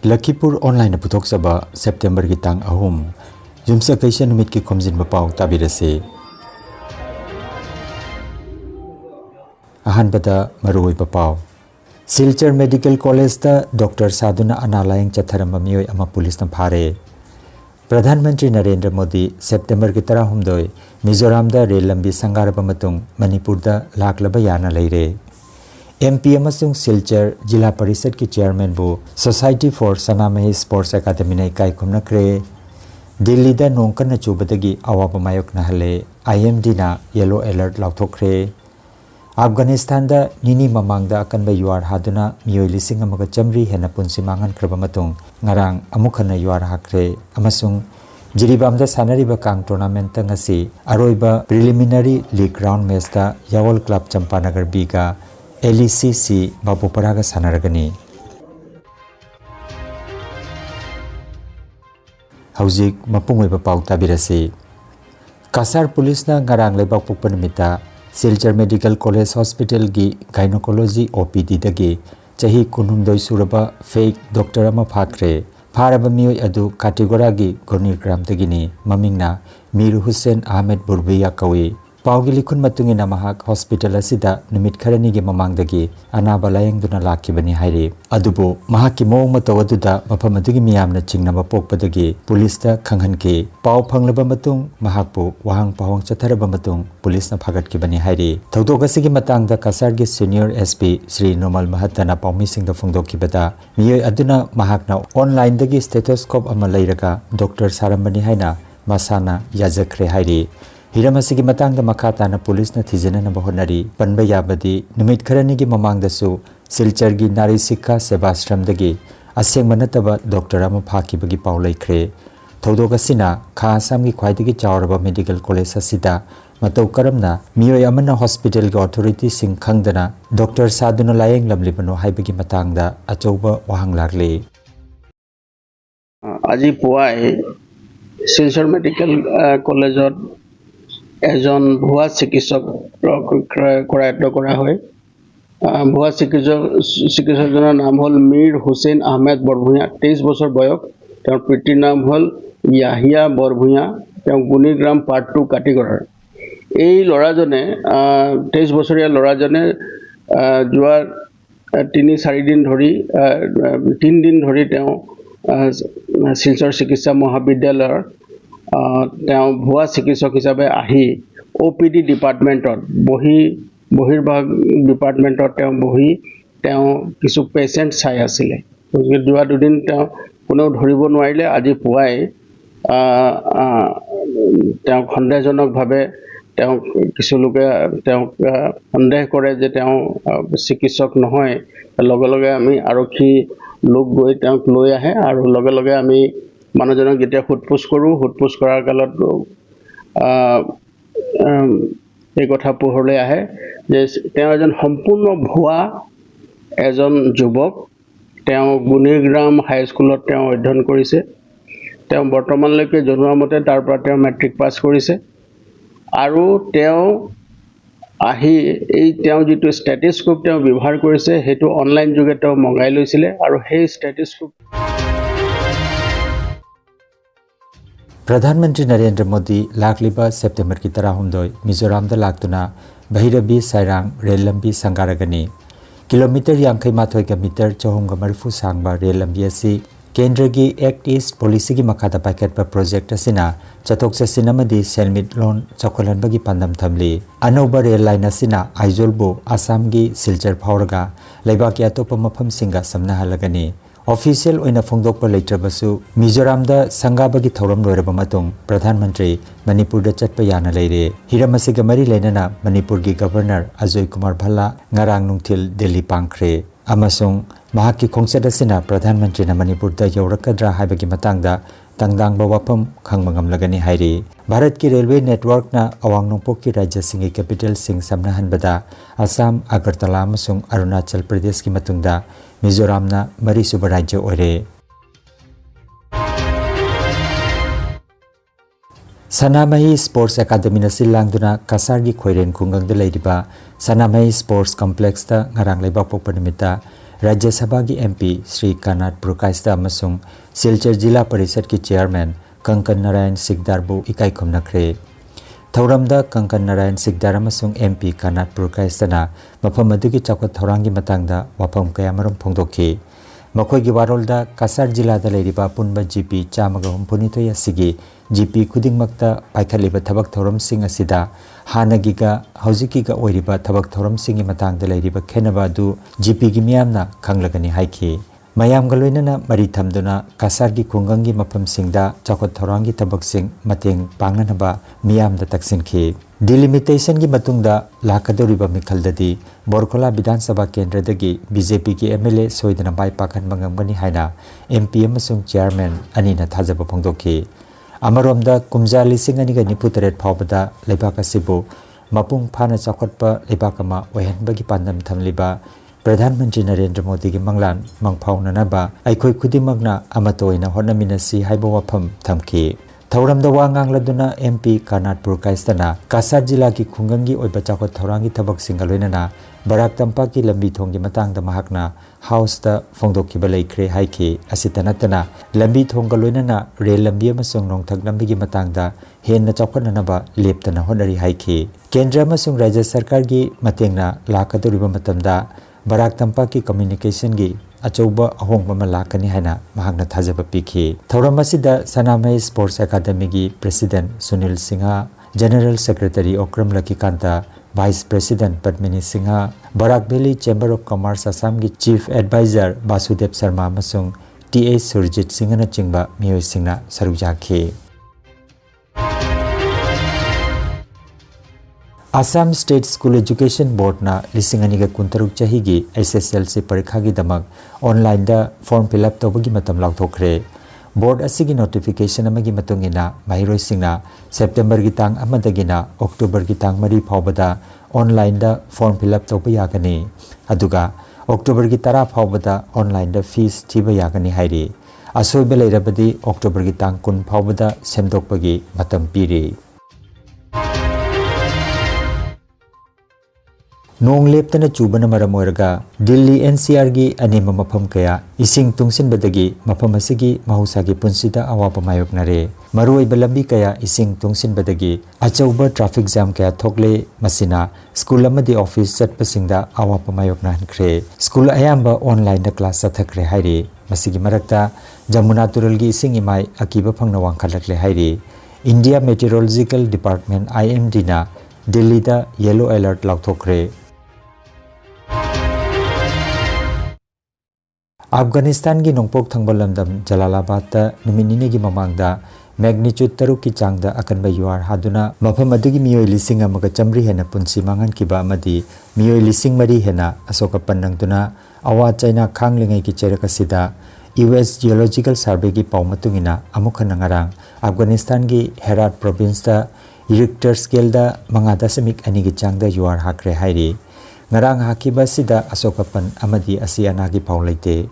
Lakhipur online putok saba September gitang ahum jumsa kaisa numit ki Khomjinba Pao tabirase ahanbada maroi Pao Silchar Medical College da Dr. Saduna Analayang Chatharamba miyoi ama police na phare Pradhan Mantri Narendra Modi September ki tarahumdoi Mizoram da rail lambi sangaraba matung Manipur da laklaba yana leire MP amasung Silchar Jila Parishad ki chairman bu Society for Sanamahi Sports Academy na ikai kumnakre Delhi da nongkan na chubadagi awaba mayok na hale IMD na yellow alert lauthokre Afghanistan da nini mamang da akan ba yuar haduna miyoi lising amaga chamri hena punsimangan kraba matung ngarang amukhana yuar hakre amasung Jiribam da sanariba kang tournament ta ngasi aroiba preliminary league round match da Yawal Club Champanagar biga LECC Babuparaga sanaragani Haujik mapungoi pau tabirase Kasar police na ngarang lebak pukpanamita Silchar Medical College Hospital gi gynecology OPD dagi chahi kunhumdoi suraba fake doctor ama phakre pharaba miyoi adu category gi Gornigram dagini mamingna Mir Hussein Ahmed Burbiya kawi Paugi likhun matungina mahak hospital asida numit kharani gi mamangdagi anaba layengduna lakhibani haire adubo mahaki mong matawaduda mafam adugi miyamna chingnaba pokpadagi police ta khanghanke pau phanglaba matung mahakpu wahang pawang chatharaba matung police na phagat kibani haire thawdogasi gi matangda kasar gi senior SP Sri Nomal Mahatana paumi singda phongdokibada miyoi aduna mahakna online dagi stethoscope ama leiraga doctor sarambani haina masana yajakre haire Hiramasi gi matang da makata na police na thijana na bahonari panba yabadi numit kharani gi mamang da su Silchar gi nari sikha sebastram dagi aseng manataba doctor ama phaki bagi paulai khre thodoga sina kha asam gi khwai dagi chawraba medical college asida matau karamna miyoi amana hospital gi authority sing khangdana doctor saduna layeng lamlibano haibagi matang da achauba wahang lagle Aji puai Silchar Medical College এজন ভুয়া চিকিৎসক কৰায়ত্ব কৰা হয় ভুৱা চিকিৎসকজনৰ নাম হ'ল মীৰ হুছেইন আহমেদ বৰভূঞা 23 বছৰ বয়স তেওঁৰ পিতৃৰ নাম হ'ল ইয়াহিয়া বৰভূঞা তেওঁ গুণীগ্ৰাম পাৰ্ট 2 কাটিগড়ৰ এই ল'ৰাজনে 23 বছৰীয়া ল'ৰাজনে যোৱা 3-4 দিন ধৰি 3 দিন ধৰি তেওঁ শিলচৰ চিকিৎসা মহাবিদ্যালয়ৰ তেওঁ ভুৱা চিকিৎসক হিচাপে আহি OPD ডিপাৰ্টমেণ্টত বহিৰ্ভাগ ডিপাৰ্টমেণ্টত তেওঁ বহি তেওঁ কিছু পেচেণ্ট চাই আছিলে যোৱা দুদিন তেওঁ কোনো ধৰিব নোৱাৰিলে আজি পুৱাই তেওঁ সন্দেহজনকভাৱে তেওঁ কিছু লোকে তেওঁ সন্দেহ কৰে যে তেওঁ চিকিৎসক নহয় লগে লগে আমি আৰক্ষী লোক গৈ তেওঁক লৈ আহে আৰু লগে লগে আমি মানুহজনক যেতিয়া ফুটপুছ কৰাৰ কালত এই কথা পোহৰলৈ আহে যে তেওঁ এজন সম্পূৰ্ণ ভুৱা এজন যুৱক তেওঁ গুণীগ্ৰাম হাইস্কুলত তেওঁ অধ্যয়ন কৰিছে তেওঁ বৰ্তমানলৈকে জনোৱা মতে তাৰ পৰা তেওঁ মেট্ৰিক পাছ কৰিছে আৰু তেওঁ আহি এই তেওঁ যিটো ষ্টেথোস্কোপ তেওঁ ব্যৱহাৰ কৰিছে সেইটো অনলাইন যোগে তেওঁ মগাই লৈছিলে আৰু সেই stethoscope Pradhanmantri Narendra Modi lakliba September ki tarahumdoi Mizoram da laktuna Bahirabi Sairang rail lambi sangaragani kilometer yankai mathoi ga meter chahumga marfu sangba rail lambi asi Kendra gi Act East policy gi makhata packet pa project asina chatok chasina madi selmit loan chakholan bagi pandam thamli anoba rail line asina Aizolbo Assam gi Silchar phawraga leibaki atopa mafam singa samna halagani Official oina phongdokpa leitrabasu Mizoram da sangabagi thoram loiraba matung Pradhan Mantri Manipur da chatpa yana leire Hiramasi ga mari leinana Manipur gi governor Ajoy Kumar Bhalla ngarang nungthil Delhi pangkhre amasung mahaki khongchat asina Pradhan Mantri na Manipur da yaurakadra haibagi matangda tangdangba wapam khangmangam lagani hairi Bharat ki railway network na awang nongpok ki rajya singi capital sing samna hanbada Assam Agartala amasung Arunachal Pradesh ki matungda Mizoram na mari suba rajya ore Sanamahi Sports Academy na silangduna kasar gi khoiren khungang da leiriba Sanamahi Sports Complex ta ngarang leibak pokpanimita Rajya Sabha ki MP Sri Kanat Purkaista amasung Silchar Jila Parishad ki Chairman Kankan Narayan Sikdar bu ikai khomnakre. Thauramda Kankan Narayan Sikdar amasung MP Kanat Purkaista na mafam adugi chawkat thaurangi matangda wafam kaya marum phongdokhi. Makhoi gi warolda Kasar Jila da leiriba punba GP chamaga humpunitoi asigi GP khudingmakta paikhaliba thabak thoram sing asida hanagiga haujikiga oiriba thabak thoram singi matangda leiriba khenaba du GP gi miyamna khanglagani haiki. Mayamga loinana mari thamduna Kasar gi khungangi mafam singda chawkat thorangi thabak sing mateng pangnanaba miyamda taksinki. Delimitation gi matungda lakadoriba mikhaldadi Borkola Bidhan Sabha Kendra dagi BJP ki MLA soidana bai pakhan mangamgani haina MP amasung Chairman anina thajaba phongdokhi. Amaromda kumja lising aniga niputaret phawbada leibak asibu mapung phana chawkhatpa leibak ama oihanbagi pandam thamliba Pradhan Mantri Narendra Modi ki manglan mangphaunanaba aikhoi khudimagna amatoina honaminasi haiba wafam thamki. Thauramda wa ngangladuna MP Kanat Purkaistana Kasar Jila ki khungangi oiba chawkat thaurangi thabak singa loinana Barak Tampak ki lambi thonggi matangda mahakna house da phongdokhiba leikre haiki asitanatana lambi thongga loinana rail lambi amasung nongthak lambi gi matangda henna chawkhananaba leptana honari haiki. Kendra amasung Rajya Sarkar gi matengna lakadoriba matamda Barak Tampak ki communication gi achouba ahongba ma lakani haina mahakna thajaba pikhi. Thauram asida Sanamai Sports Academy gi President Sunil Singha, General Secretary Okram Lakikanta, Vice President Padmini Singha, Barak Valley Chamber of Commerce Assam gi Chief Advisor Basudev Sharma amasung TA Surjit Singhana chingba miyoi singna sarukjakhi. Assam State School Education Board na lisinganiga kuntaruk chahigi SSLC parikha gi damak online da form fill up tawbagi matam lauthokre. Board asigi notification amagi matungina mahiroi singna September gi tang amadagina October gi tang mari phawbada online da form fill up tawba yagani. Aduga October gi tara phawbada online da fees thiba yagani hairi. Asoiba leirabadi October gi tang kun phawbada semdokpagi matam piri. Nong leptana chubana maram oiraga Delhi NCR gi anima mafam kaya ising tungsinbadagi mafam asigi mahusagi punsida awapa mayoknare. Maruoiba lambi kaya ising tungsinbadagi achauba traffic jam kaya thokle masina school amadi office chatpasingda awapa mayokna hankre. School ayamba online da class sathakre hairi. Masigi marakta Jamuna Tural gi ising imai akiba phangna wangkhalakle hairi. India Meteorological Department IMD na Delhi da yellow alert lauthokre. Afghanistan gi nongpok thangbal lamdam Jalalabad ta numinini gi mamangda magnitude 3 ki changda akanba yuar haduna mafam adugi miyoi lising amaga chamri hena punsi mangan kiba amadi miyoi lising mari hena asoka pannangtuna awa China khanglingai ki cherakasida US Geological Survey ki paumatungina amukhana ngarang Afghanistan gi Herat province ta Richter scale da mangada semik ani gi changda yuar hakre hairi. Ngarang hakiba sida asoka pan amadi asiana gi paulaite.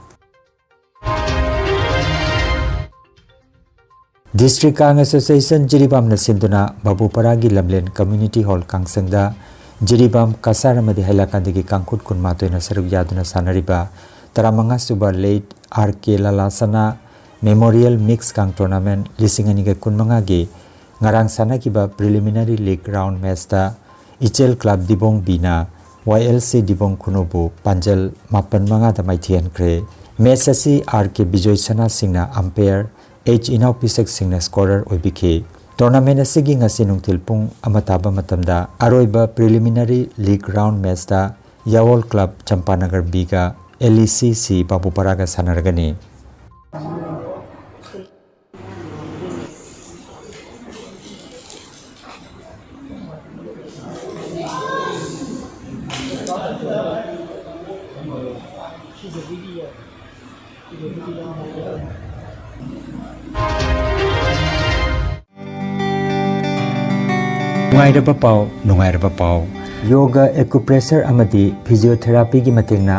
District Kang Association Jiribam na sinduna Babuparagi Lamlen Community Hall Kangsangda Jiribam Kasar amadi hailakandagi kangkut kunmatoy na sarug yaduna sanariba taramanga suba late RK Lalasana Memorial Mix Kang Tournament lisinganiga kunmanga gi ngarang sana kiba preliminary league round match ta Ichel Club Dibong Bina YLC Dibong Kunobu Panjal Mapan manga da maithian kre match asi RK Bijoy Sana Singna umpire H inaw pisak singna scorer oibiki. Tournament asigi ngasi nungtil pung amataba matamda aroiba preliminary league round match da Yawol Club Champanagar Biga LECC Babuparaga sanaragani. Nungairaba pao yoga acupressure amadi physiotherapy gi matengna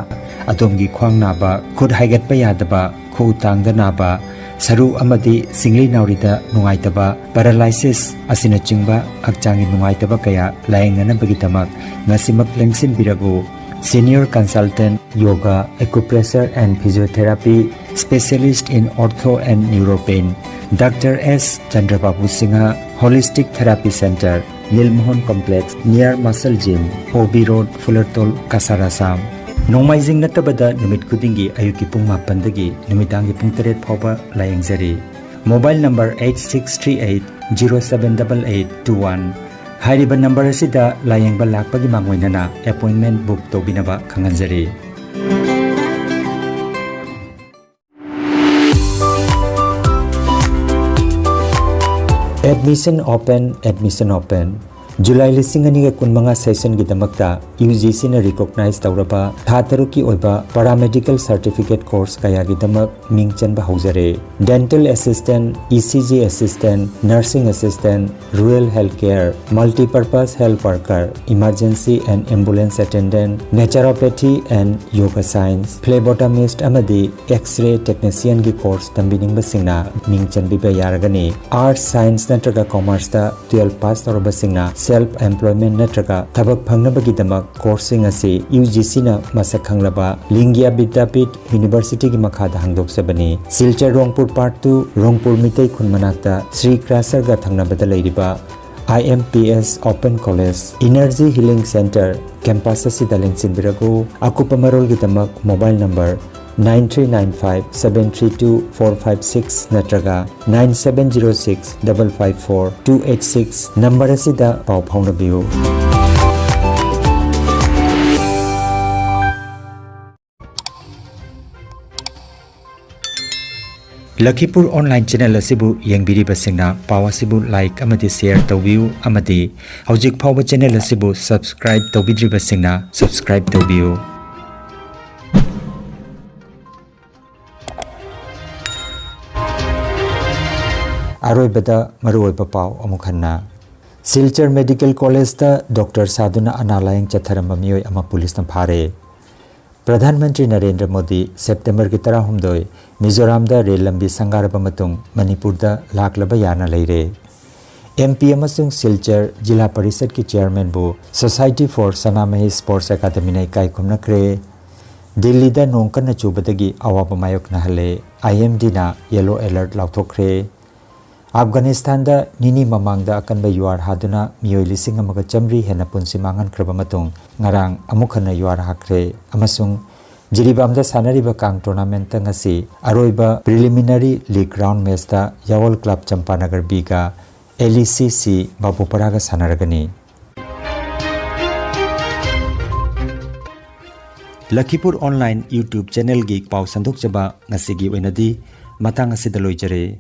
adomgi khwang naba khud haigat pa yadaba khu tangda naba saru amadi singli naurida nungaitaba paralysis asina chingba akchangi nungaitaba kaya laengana bagi tamak ngasimak lengsin birago Senior Consultant, Yoga, Acupressure and Physiotherapy, Specialist in Ortho and Neuropain, Dr. S. Chandrababu Singha, Holistic Therapy Center, Nilmohon Complex, near Muscle Gym, OB Road, Fullertol, Kasarasam. Nomaizing natabada numit kudingi ayuki pung mapandagi, numitangi pung teret phoba layang zari. Mobile number 8638-078821. Hairiba number asida layang balakpagi mangwainana appointment book to binaba kanganjari. Admission open. July listing ani ga kunmanga session gi damakta UGC na recognize tawraba thataru ki oiba paramedical certificate course kaya gi damak mingchan ba haujare. Dental assistant, ECG assistant, nursing assistant, rural healthcare, multi-purpose health worker, emergency and ambulance attendant, naturopathy and yoga science, phlebotomist amadi X-ray technician gi course tambining ba singna mingchan bi ba yaragani. Arts, science natraga commerce da 12 pass tawraba singna self-employment natraga thabak phangnabagi damak coursing asi UGC na masak khanglaba Lingya Vidyapit University gi makhada hangdok sabani. Silchar Rongpur Part 2 Rongpur Mitei Khun manakta Sri Krasar ga thangnabada leiriba IMPS Open College Energy Healing Center campus asi daleng sinbirago akupa marol gi damak mobile number 9395-732-456 natraga 9706-554-286 number asida pau phaunabiu. Lakhipur online channel asibu yengbiriba singna pau asibu like amati share tawbiu amati hojik phauba channel asibu subscribe tawbidriba singna subscribe tawbiu. Aroibada maruoiba pau amukhanna Silchar Medical College da Dr. Saduna Analayang Chatharamba miyoi ama police na phare. Pradhan Mantri Narendra Modi September ki 12 Mizoram da rail lambi sangaraba matung Manipur da laklaba yana leire. MP amasung Silchar Jila Parishad ki chairman bu Society for Sanamahi Sports Academy na ikai kumnakre. Delhi da nongkan na chubadagi awaba mayok na hale IMD na yellow alert lauthokre. Afghanistan da nini mamang da akan ba yuar haduna miyoi lising amaga chamri hena punsi mangan kraba matung ngarang amukhana yuar hakre amasung jiribam da sanariba kang tournament ta ngasi aroiba preliminary league round match da Yawal Club Champanagar biga LECC Babuparaga sanaragani. Lakhipur online YouTube channel gi pau sanduk chaba ngasi gi wenadi matang asida loijare.